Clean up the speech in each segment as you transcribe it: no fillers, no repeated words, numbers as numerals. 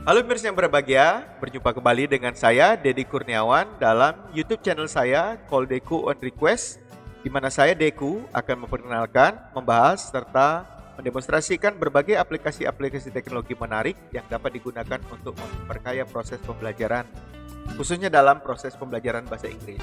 Halo pemirsa yang berbahagia, berjumpa kembali dengan saya Dedi Kurniawan dalam YouTube channel saya Call Deku on Request, di mana saya Deku akan memperkenalkan, membahas serta mendemonstrasikan berbagai aplikasi-aplikasi teknologi menarik yang dapat digunakan untuk memperkaya proses pembelajaran, khususnya dalam proses pembelajaran bahasa Inggris.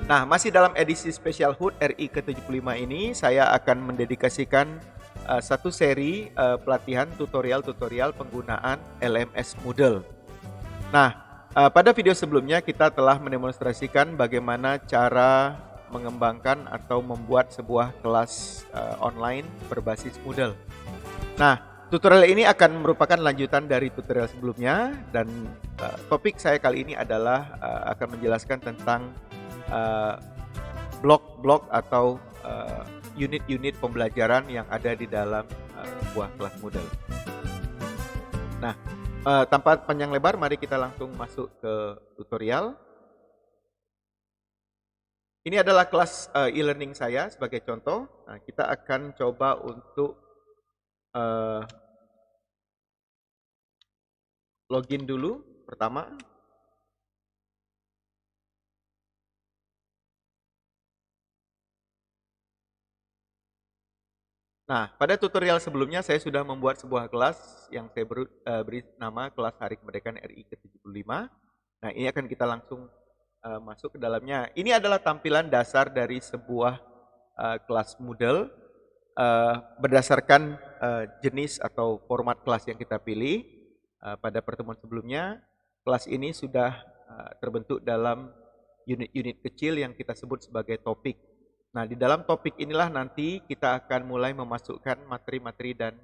Nah, masih dalam edisi spesial HUT RI ke-75 ini, saya akan mendedikasikan satu seri pelatihan tutorial-tutorial penggunaan LMS Moodle. Nah, pada video sebelumnya kita telah mendemonstrasikan bagaimana cara mengembangkan atau membuat sebuah kelas online berbasis Moodle. Nah, tutorial ini akan merupakan lanjutan dari tutorial sebelumnya dan topik saya kali ini adalah akan menjelaskan tentang blok-blok atau unit-unit pembelajaran yang ada di dalam sebuah kelas Moodle. Nah, tanpa panjang lebar, mari kita langsung masuk ke tutorial. Ini adalah kelas e-learning saya sebagai contoh. Nah, kita akan coba untuk login dulu pertama. Nah, pada tutorial sebelumnya saya sudah membuat sebuah kelas yang saya beri nama kelas Hari Kemerdekaan RI ke-75. Nah, ini akan kita langsung masuk ke dalamnya. Ini adalah tampilan dasar dari sebuah kelas Moodle berdasarkan jenis atau format kelas yang kita pilih. Pada pertemuan sebelumnya, kelas ini sudah terbentuk dalam unit-unit kecil yang kita sebut sebagai topik. Nah, di dalam topik inilah nanti kita akan mulai memasukkan materi-materi dan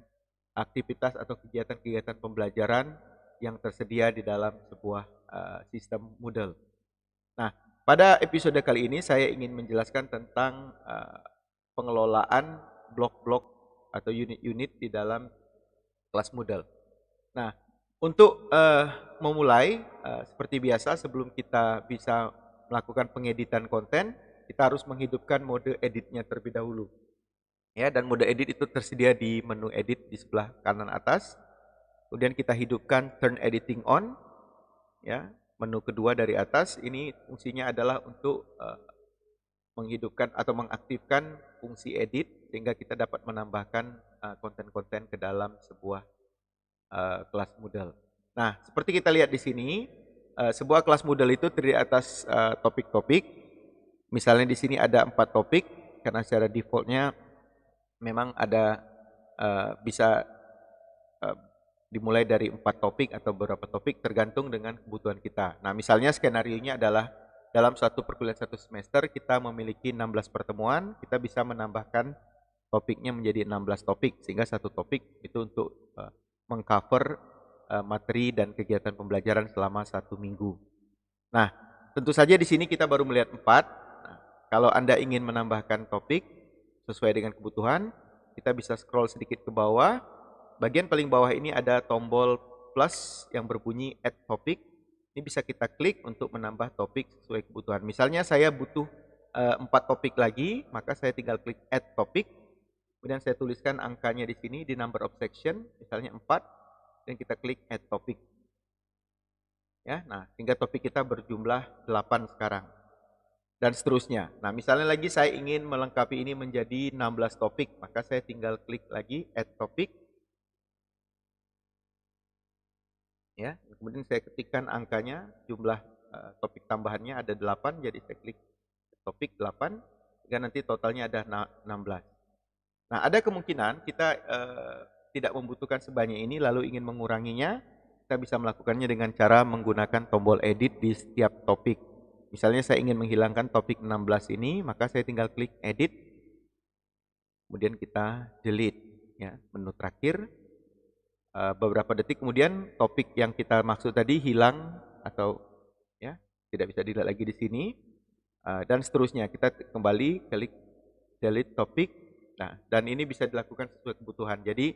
aktivitas atau kegiatan-kegiatan pembelajaran yang tersedia di dalam sebuah sistem Moodle. Nah, pada episode kali ini saya ingin menjelaskan tentang pengelolaan blok-blok atau unit-unit di dalam kelas Moodle. Nah, untuk memulai, seperti biasa sebelum kita bisa melakukan pengeditan konten, kita harus menghidupkan mode editnya terlebih dahulu. Ya, dan mode edit itu tersedia di menu edit di sebelah kanan atas. Kemudian kita hidupkan turn editing on. Ya, menu kedua dari atas ini fungsinya adalah untuk menghidupkan atau mengaktifkan fungsi edit sehingga kita dapat menambahkan konten-konten ke dalam sebuah kelas Moodle. Nah, seperti kita lihat di sini, sebuah kelas Moodle itu terdiri atas topik-topik. Misalnya di sini ada 4 topik, karena secara defaultnya memang ada bisa dimulai dari 4 topik atau beberapa topik tergantung dengan kebutuhan kita. Nah, misalnya skenarionya adalah dalam satu perkuliahan satu semester kita memiliki 16 pertemuan, kita bisa menambahkan topiknya menjadi 16 topik, sehingga satu topik itu untuk mengcover materi dan kegiatan pembelajaran selama 1 minggu. Nah, tentu saja di sini kita baru melihat 4. Kalau Anda ingin menambahkan topik sesuai dengan kebutuhan, kita bisa scroll sedikit ke bawah. Bagian paling bawah ini ada tombol plus yang berbunyi add topic. Ini bisa kita klik untuk menambah topik sesuai kebutuhan. Misalnya saya butuh 4 topik lagi, maka saya tinggal klik add topic. Kemudian saya tuliskan angkanya di sini di number of section, misalnya 4, dan kita klik add topic. Ya, nah, sehingga topik kita berjumlah 8 sekarang. Dan seterusnya. Nah, misalnya lagi saya ingin melengkapi ini menjadi 16 topik, maka saya tinggal klik lagi add topic. Ya, kemudian saya ketikkan angkanya, jumlah topik tambahannya ada 8, jadi saya klik topik 8, sehingga nanti totalnya ada 16. Nah, ada kemungkinan kita tidak membutuhkan sebanyak ini lalu ingin menguranginya, kita bisa melakukannya dengan cara menggunakan tombol edit di setiap topik. Misalnya saya ingin menghilangkan topik 16 ini, maka saya tinggal klik edit, kemudian kita delete. Ya, menu terakhir, beberapa detik kemudian topik yang kita maksud tadi hilang atau ya tidak bisa dilihat lagi di sini, dan seterusnya. Kita kembali klik delete topik. Nah, dan ini bisa dilakukan sesuai kebutuhan. Jadi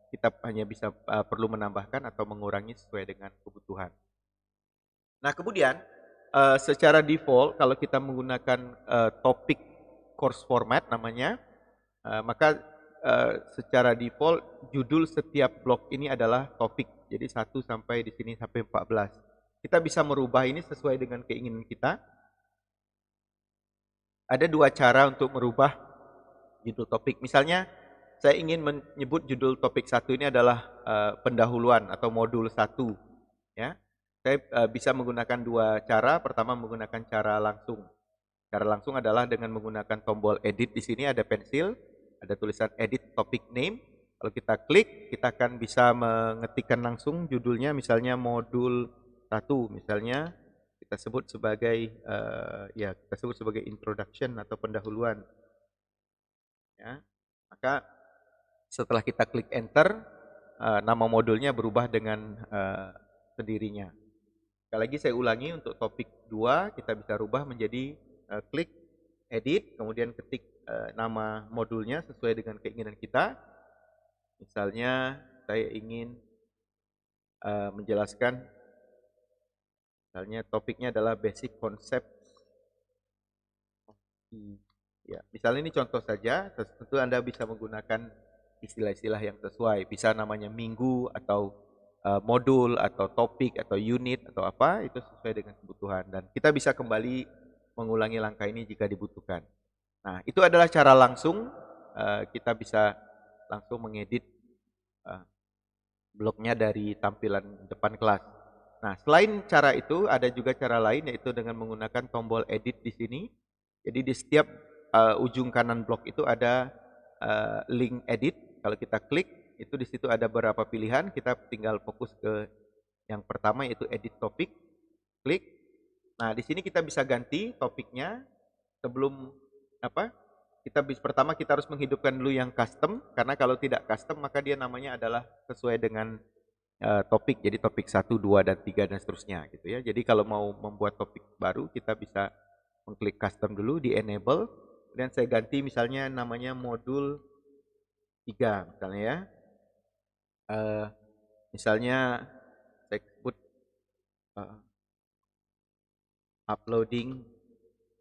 kita hanya bisa perlu menambahkan atau mengurangi sesuai dengan kebutuhan. Nah, kemudian secara default kalau kita menggunakan topik course format namanya, maka secara default judul setiap blog ini adalah topik. Jadi 1 sampai di sini sampai 14. Kita bisa merubah ini sesuai dengan keinginan kita. Ada 2 cara untuk merubah judul topik. Misalnya saya ingin menyebut judul topik 1 ini adalah pendahuluan atau modul 1, ya. Saya bisa menggunakan 2 cara. Pertama menggunakan cara langsung. Cara langsung adalah dengan menggunakan tombol edit. Di sini ada pensil, ada tulisan edit topic name. Kalau kita klik, kita akan bisa mengetikkan langsung judulnya, misalnya modul 1, misalnya kita sebut sebagai kita sebut sebagai introduction atau pendahuluan. Ya. Maka setelah kita klik enter, nama modulnya berubah dengan sendirinya. Sekali lagi saya ulangi, untuk topik 2 kita bisa rubah menjadi klik edit, kemudian ketik nama modulnya sesuai dengan keinginan kita. Misalnya saya ingin menjelaskan, misalnya topiknya adalah basic concept. Ya, misalnya ini contoh saja, tentu Anda bisa menggunakan istilah-istilah yang sesuai. Bisa namanya minggu atau modul atau topik atau unit atau apa, itu sesuai dengan kebutuhan. Dan kita bisa kembali mengulangi langkah ini jika dibutuhkan. Nah, itu adalah cara langsung kita bisa langsung mengedit blognya dari tampilan depan kelas. Nah, selain cara itu ada juga cara lain, yaitu dengan menggunakan tombol edit di sini. Jadi di setiap ujung kanan blog itu ada link edit. Kalau kita klik, itu di situ ada beberapa pilihan. Kita tinggal fokus ke yang pertama, yaitu edit topik. Klik. Nah, di sini kita bisa ganti topiknya. Sebelum pertama kita harus menghidupkan dulu yang custom, karena kalau tidak custom maka dia namanya adalah sesuai dengan topik. Jadi topik 1, 2, dan 3 dan seterusnya gitu ya. Jadi kalau mau membuat topik baru, kita bisa mengklik custom dulu, di enable, dan saya ganti misalnya namanya modul 3 misalnya ya. Misalnya saya sebut uploading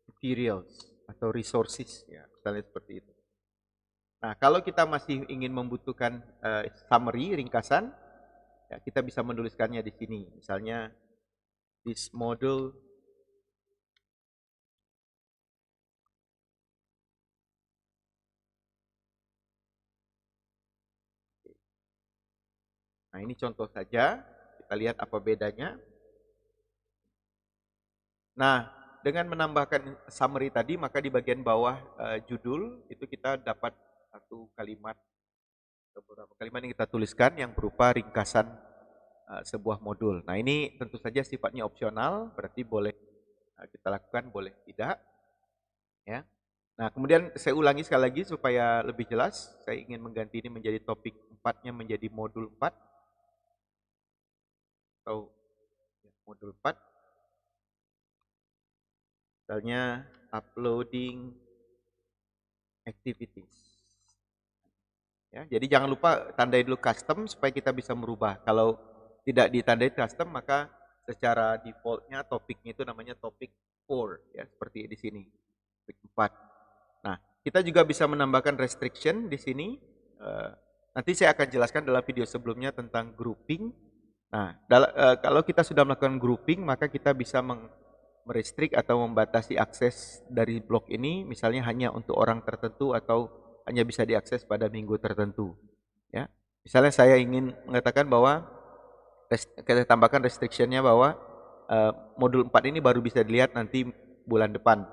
materials atau resources ya, misalnya seperti itu. Nah, kalau kita masih ingin membutuhkan summary, ringkasan, ya, kita bisa menuliskannya di sini. Misalnya this module Nah, ini contoh saja, kita lihat apa bedanya. Nah, dengan menambahkan summary tadi, maka di bagian bawah judul itu kita dapat satu kalimat, beberapa kalimat yang kita tuliskan yang berupa ringkasan sebuah modul. Nah, ini tentu saja sifatnya opsional, berarti boleh kita lakukan, boleh tidak. Ya. Nah, kemudian saya ulangi sekali lagi supaya lebih jelas. Saya ingin mengganti ini menjadi topik 4-nya menjadi modul 4. Atau modul 4. Misalnya uploading activities. Ya, jadi jangan lupa tandai dulu custom supaya kita bisa merubah. Kalau tidak ditandai custom, maka secara defaultnya topiknya itu namanya topik 4, ya, seperti di sini, topik 4. Nah, kita juga bisa menambahkan restriction di sini. Nanti saya akan jelaskan dalam video sebelumnya tentang grouping. Nah, kalau kita sudah melakukan grouping, maka kita bisa merestrik atau membatasi akses dari blog ini, misalnya hanya untuk orang tertentu atau hanya bisa diakses pada minggu tertentu. Ya, misalnya saya ingin mengatakan bahwa kita tambahkan restrictionnya bahwa modul 4 ini baru bisa dilihat nanti bulan depan.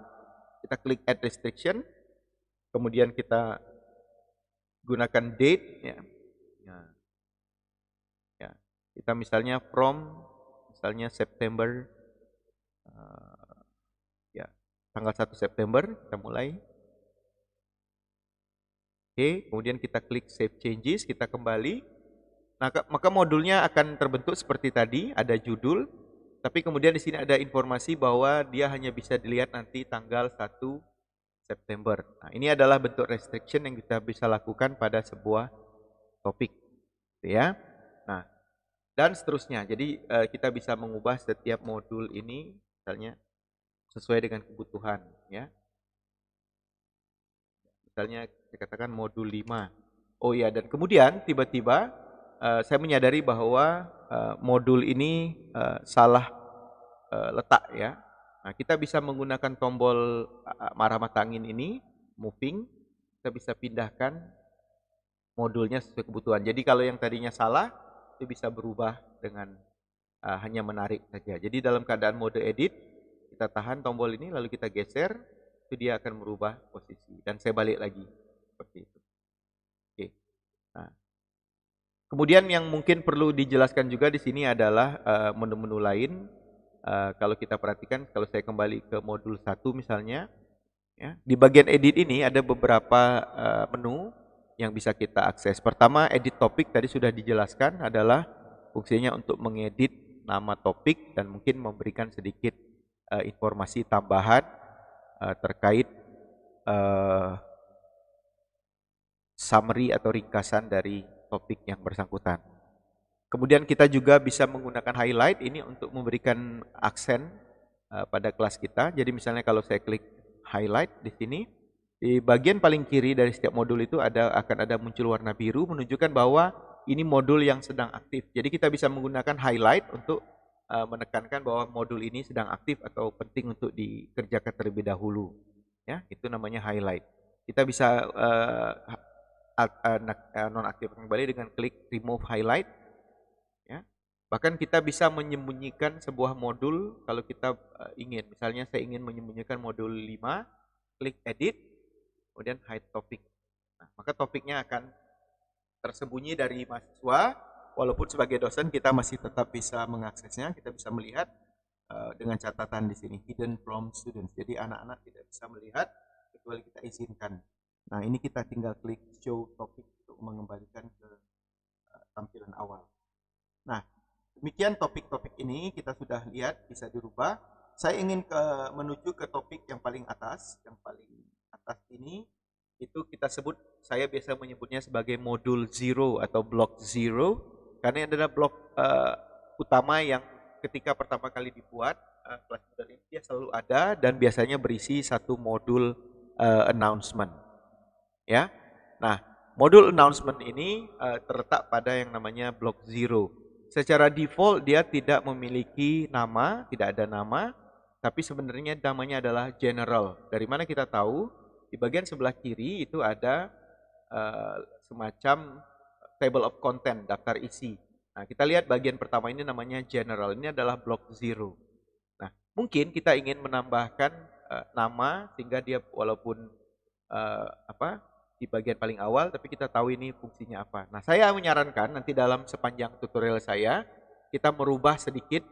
Kita klik add restriction, kemudian kita gunakan date, ya. Ya, kita misalnya misalnya September, ya, tanggal 1 September kita mulai. Oke, kemudian kita klik save changes, kita kembali. Nah, maka modulnya akan terbentuk seperti tadi, ada judul, tapi kemudian di sini ada informasi bahwa dia hanya bisa dilihat nanti tanggal 1 September. Nah, ini adalah bentuk restriction yang kita bisa lakukan pada sebuah topik, ya. Nah, dan seterusnya. Jadi kita bisa mengubah setiap modul ini misalnya sesuai dengan kebutuhan, ya. Misalnya saya katakan modul 5. Oh ya, dan kemudian tiba-tiba saya menyadari bahwa modul ini salah letak ya. Nah, kita bisa menggunakan tombol arah mata angin ini, moving, kita bisa pindahkan modulnya sesuai kebutuhan. Jadi kalau yang tadinya salah, itu bisa berubah dengan hanya menarik saja. Jadi dalam keadaan mode edit, kita tahan tombol ini lalu kita geser, itu dia akan merubah posisi. Dan saya balik lagi, seperti itu. Oke. Nah, kemudian yang mungkin perlu dijelaskan juga di sini adalah menu-menu lain. Kalau kita perhatikan, kalau saya kembali ke modul 1 misalnya, ya, di bagian edit ini ada beberapa menu yang bisa kita akses. Pertama, edit topik tadi sudah dijelaskan adalah fungsinya untuk mengedit nama topik dan mungkin memberikan sedikit informasi tambahan terkait summary atau ringkasan dari topik yang bersangkutan. Kemudian kita juga bisa menggunakan highlight ini untuk memberikan aksen pada kelas kita. Jadi misalnya kalau saya klik highlight di sini, di bagian paling kiri dari setiap modul itu akan ada muncul warna biru menunjukkan bahwa ini modul yang sedang aktif. Jadi kita bisa menggunakan highlight untuk menekankan bahwa modul ini sedang aktif atau penting untuk dikerjakan terlebih dahulu. Ya, itu namanya highlight. Kita bisa nonaktifkan kembali dengan klik remove highlight. Ya. Bahkan kita bisa menyembunyikan sebuah modul kalau kita ingin. Misalnya saya ingin menyembunyikan modul 5, klik edit, kemudian hide topic. Nah, maka topiknya akan tersembunyi dari mahasiswa, walaupun sebagai dosen kita masih tetap bisa mengaksesnya, kita bisa melihat dengan catatan di sini, hidden from students. Jadi anak-anak tidak bisa melihat kecuali kita izinkan. Nah, ini kita tinggal klik show topic untuk mengembalikan ke tampilan awal. Nah, demikian topik-topik ini kita sudah lihat bisa dirubah. Saya ingin menuju ke topik yang paling atas. Yang paling atas ini itu kita sebut, saya biasa menyebutnya sebagai modul 0 atau block 0 karena ini adalah blok utama yang ketika pertama kali dibuat kelas model ini dia selalu ada dan biasanya berisi satu modul announcement. Ya. Nah, modul announcement ini terletak pada yang namanya block 0. Secara default dia tidak memiliki nama, tidak ada nama, tapi sebenarnya namanya adalah general. Dari mana kita tahu? Di bagian sebelah kiri itu ada semacam table of content, daftar isi. Nah, kita lihat bagian pertama ini namanya general. Ini adalah block 0. Nah, mungkin kita ingin menambahkan nama sehingga dia walaupun di bagian paling awal, tapi kita tahu ini fungsinya apa. Nah, saya menyarankan nanti dalam sepanjang tutorial saya, kita merubah sedikit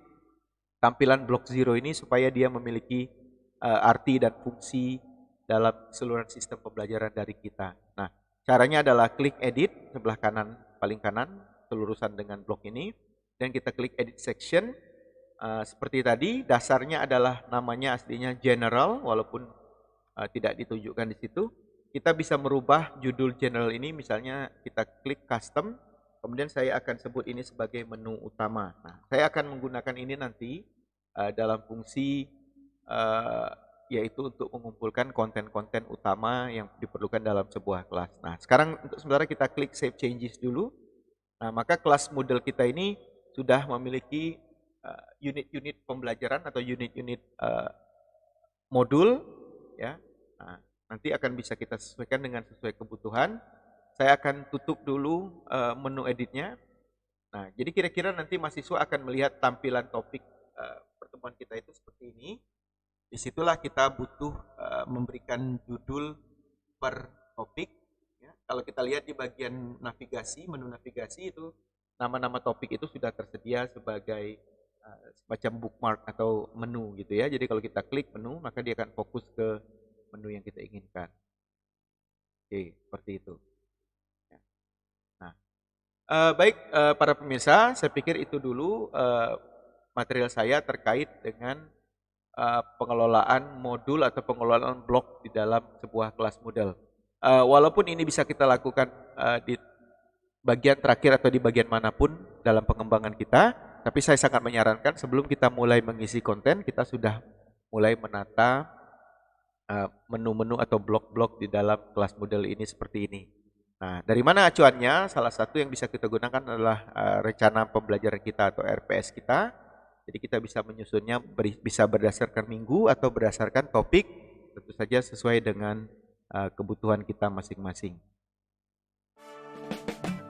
tampilan blok 0 ini supaya dia memiliki arti dan fungsi dalam keseluruhan sistem pembelajaran dari kita. Nah, caranya adalah klik edit sebelah kanan, paling kanan, selurusan dengan blok ini, dan kita klik edit section. Seperti tadi, dasarnya adalah namanya aslinya general, walaupun tidak ditunjukkan di situ. Kita bisa merubah judul general ini, misalnya kita klik custom, kemudian saya akan sebut ini sebagai menu utama. Nah, saya akan menggunakan ini nanti dalam fungsi yaitu untuk mengumpulkan konten-konten utama yang diperlukan dalam sebuah kelas. Nah, sekarang untuk sementara kita klik save changes dulu. Nah, maka kelas Moodle kita ini sudah memiliki unit-unit pembelajaran atau unit-unit modul, ya. Nah, nanti akan bisa kita sesuaikan dengan sesuai kebutuhan. Saya akan tutup dulu menu editnya. Nah, jadi kira-kira nanti mahasiswa akan melihat tampilan topik pertemuan kita itu seperti ini. Disitulah kita butuh memberikan judul per topik. Ya. Kalau kita lihat di bagian navigasi, menu navigasi itu nama-nama topik itu sudah tersedia sebagai semacam bookmark atau menu gitu ya. Jadi kalau kita klik menu, maka dia akan fokus ke menu yang kita inginkan. Oke, seperti itu. Nah, baik para pemirsa, saya pikir itu dulu material saya terkait dengan pengelolaan modul atau pengelolaan blok di dalam sebuah kelas Moodle. Walaupun ini bisa kita lakukan di bagian terakhir atau di bagian manapun dalam pengembangan kita, tapi saya sangat menyarankan sebelum kita mulai mengisi konten, kita sudah mulai menata menu-menu atau blok-blok di dalam kelas Moodle ini seperti ini. Nah, dari mana acuannya? Salah satu yang bisa kita gunakan adalah rencana pembelajaran kita atau RPS kita. Jadi kita bisa menyusunnya bisa berdasarkan minggu atau berdasarkan topik, tentu saja sesuai dengan kebutuhan kita masing-masing.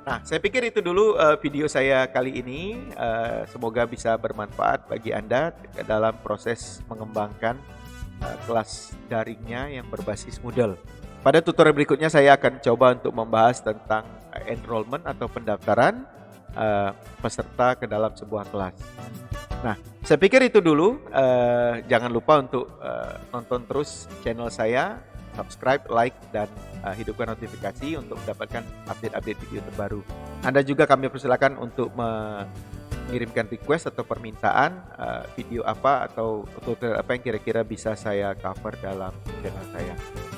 Nah, saya pikir itu dulu video saya kali ini. Semoga bisa bermanfaat bagi Anda dalam proses mengembangkan kelas daringnya yang berbasis Moodle. Pada tutorial berikutnya saya akan coba untuk membahas tentang enrollment atau pendaftaran peserta ke dalam sebuah kelas. Nah, saya pikir itu dulu. Jangan lupa untuk nonton terus channel saya, subscribe, like, dan hidupkan notifikasi untuk mendapatkan update-update video terbaru. Anda juga kami persilakan untuk mengirimkan request atau permintaan video apa atau tutorial apa yang kira-kira bisa saya cover dalam channel saya.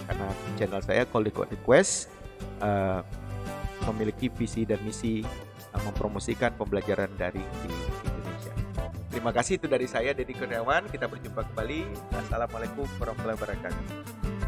Karena channel saya Call the Code Request memiliki visi dan misi mempromosikan pembelajaran daring di Indonesia. Terima kasih, itu dari saya Deddy Kurniawan. Kita berjumpa kembali. Assalamualaikum warahmatullahi wabarakatuh.